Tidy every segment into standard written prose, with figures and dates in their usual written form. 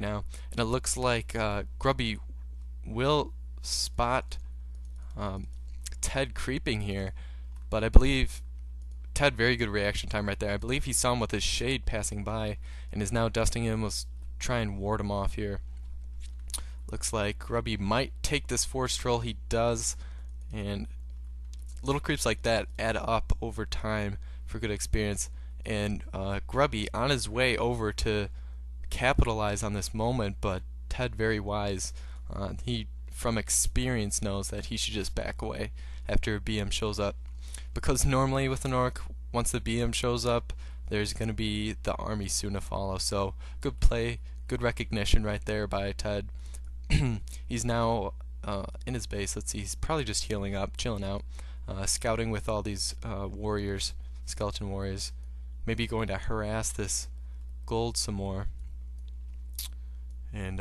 now, and it looks like Grubby will spot Ted creeping here, but I believe Ted, very good reaction time right there. I believe he saw him with his shade passing by and is now dusting him. Let's try and ward him off here. Looks like Grubby might take this forest troll. He does, and little creeps like that add up over time for good experience. And Grubby on his way over to capitalize on this moment, but Ted, very wise. He, from experience, knows that he should just back away after a BM shows up. Because normally with an orc, once the BM shows up, there's going to be the army soon to follow. So good play, good recognition right there by Ted. He's now in his base. Let's see, he's probably just healing up, chilling out, scouting with all these warriors, skeleton warriors. Maybe going to harass this gold some more. And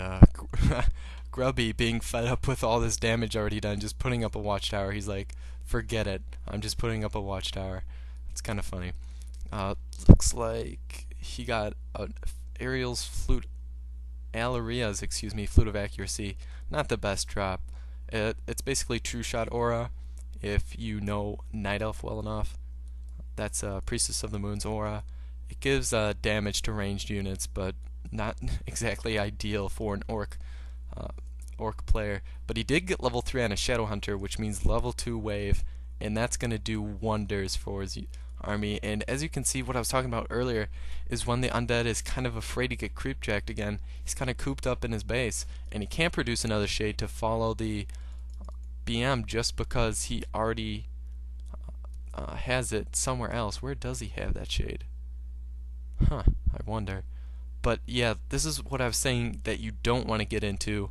Grubby, being fed up with all this damage already done, just putting up a watchtower. He's like, forget it, I'm just putting up a watchtower. It's kind of funny. Looks like he got Ariel's flute, Alaria's, flute of accuracy. Not the best drop. It's basically true shot aura. If you know Night Elf well enough, that's Priestess of the Moon's aura. It gives damage to ranged units, but not exactly ideal for an orc player. But he did get level 3 on a Shadow Hunter, which means level 2 wave, and that's going to do wonders for his army. And as you can see, what I was talking about earlier is when the Undead is kind of afraid to get creep jacked again, he's kind of cooped up in his base, and he can't produce another shade to follow the BM just because he already has it somewhere else. Where does he have that shade? Huh, I wonder. But yeah, this is what I was saying that you don't want to get into.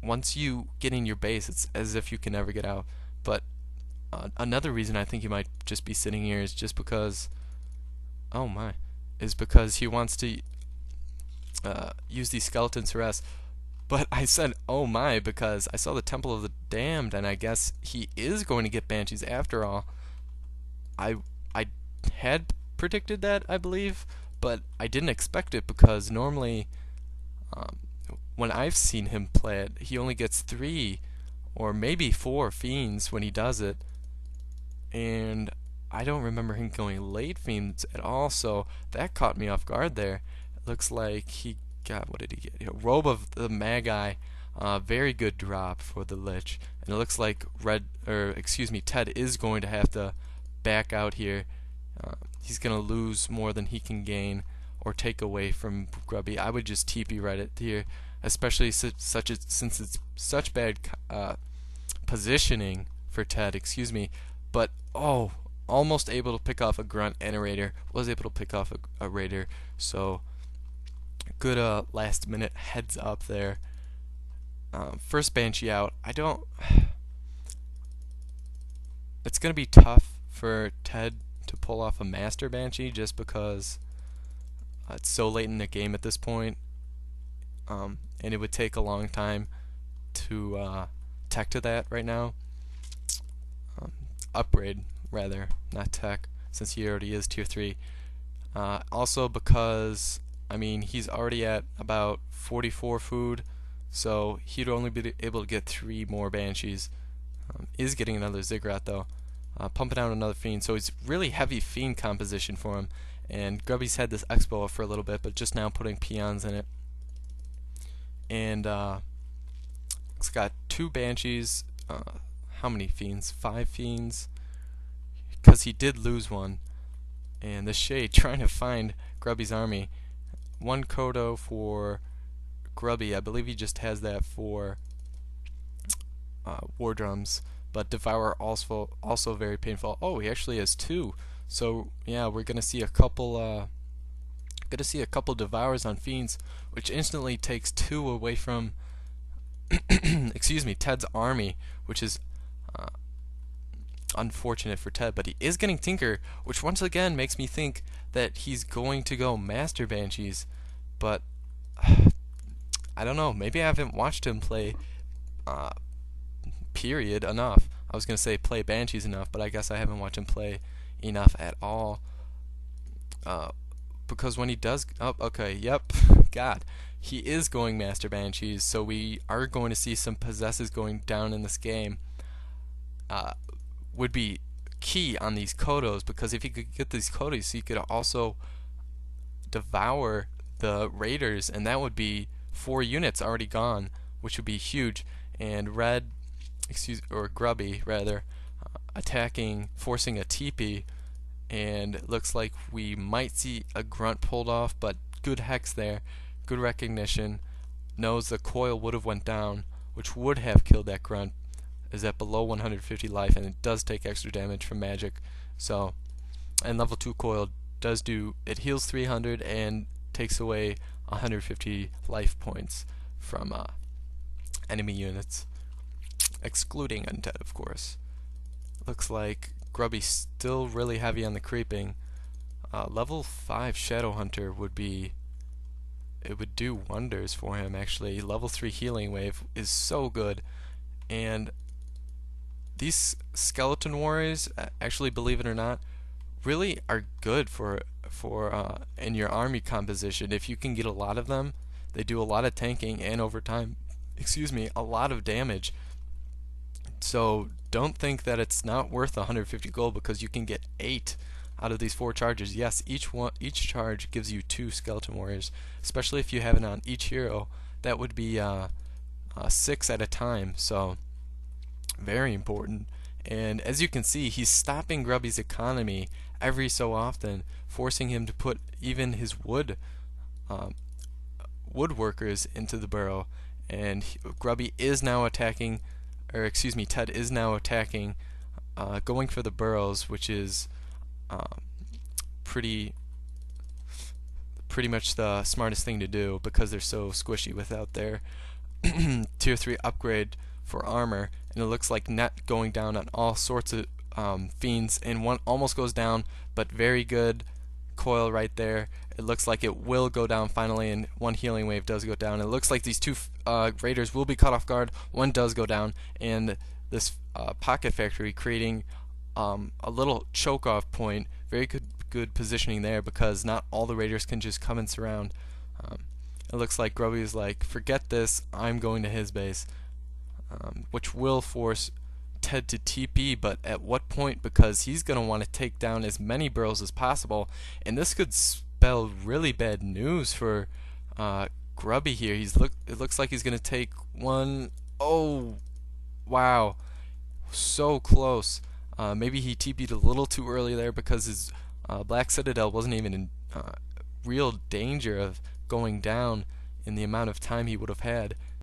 Once you get in your base, it's as if you can never get out. But another reason I think he might just be sitting here is just because, oh my, is because he wants to use these skeletons to rest. But I said, oh my, because I saw the Temple of the Damned, and I guess he is going to get banshees after all. I had predicted that, I believe, but I didn't expect it because normally when I've seen him play it, he only gets 3 or maybe 4 fiends when he does it, and I don't remember him going late fiends at all, so that caught me off guard there. It looks like he got, what did he get? Robe of the Magi, very good drop for the Lich, and it looks like Ted is going to have to back out here. He's going to lose more than he can gain or take away from Grubby. I would just TP right it here, especially since it's such bad positioning for Ted, but almost able to pick off a grunt and a raider, was able to pick off a raider, so good last minute heads up there. First Banshee out. It's going to be tough for Ted to pull off a Master Banshee just because it's so late in the game at this point, and it would take a long time to tech to that right now. Upgrade, rather, not tech, since he already is tier 3. Also because, I mean, he's already at about 44 food, so he'd only be able to get 3 more Banshees. Is getting another Ziggurat though. Pumping out another Fiend, so it's really heavy Fiend composition for him. And Grubby's had this Expo for a little bit, but just now putting Peons in it. And it's got 2 Banshees. How many Fiends? 5 Fiends. Because he did lose one. And the Shade trying to find Grubby's army. 1 Kodo for Grubby. I believe he just has that for War Drums. But Devour also very painful. Oh, he actually has 2. So yeah, we're gonna see a couple Devours on Fiends, which instantly takes 2 away from Ted's army, which is unfortunate for Ted. But he is getting Tinker, which once again makes me think that he's going to go Master Banshees. But I don't know. Maybe I haven't watched him play period enough. I was going to say play Banshees enough, but I guess I haven't watched him play enough at all. because when he does, oh, okay, yep, God, he is going Master Banshees, so we are going to see some possesses going down in this game. Would be key on these Kodos, because if he could get these Kodos, he could also devour the Raiders, and that would be 4 units already gone, which would be huge. And Red, or Grubby rather, attacking, forcing a TP, and it looks like we might see a grunt pulled off, but good hex there, good recognition, knows the coil would have went down, which would have killed that grunt, is at below 150 life, and it does take extra damage from magic. So, and level 2 coil does do, it heals 300 and takes away 150 life points from enemy units, excluding Undead, of course. Looks like Grubby's still really heavy on the creeping. Level 5 Shadow Hunter would be, it would do wonders for him actually. Level 3 Healing Wave is so good, and these Skeleton Warriors, actually, believe it or not, really are good for in your army composition. If you can get a lot of them, they do a lot of tanking and over time, a lot of damage. So don't think that it's not worth 150 gold, because you can get 8 out of these 4 charges. Yes, each charge gives you 2 Skeleton Warriors, especially if you have it on each hero. That would be 6 at a time, so very important. And as you can see, he's stopping Grubby's economy every so often, forcing him to put even his woodworkers into the burrow. And Grubby is now attacking, or excuse me, Ted is now attacking, going for the burrows, which is pretty much the smartest thing to do, because they're so squishy without their tier 3 upgrade for armor. And it looks like net going down on all sorts of fiends, and one almost goes down, but very good coil right there. It looks like it will go down finally, and 1 healing wave does go down. It looks like these 2 raiders will be caught off guard. 1 does go down, and this pocket factory creating a little choke off point. Very good positioning there, because not all the raiders can just come and surround. It looks like Grubby is like, forget this, I'm going to his base, which will force Ted to TP, but at what point? Because he's going to want to take down as many burrows as possible, and this could spell really bad news for Grubby here. It looks like he's going to take one. Oh, wow, so close. Maybe he TP'd a little too early there, because his Black Citadel wasn't even in real danger of going down in the amount of time he would have had.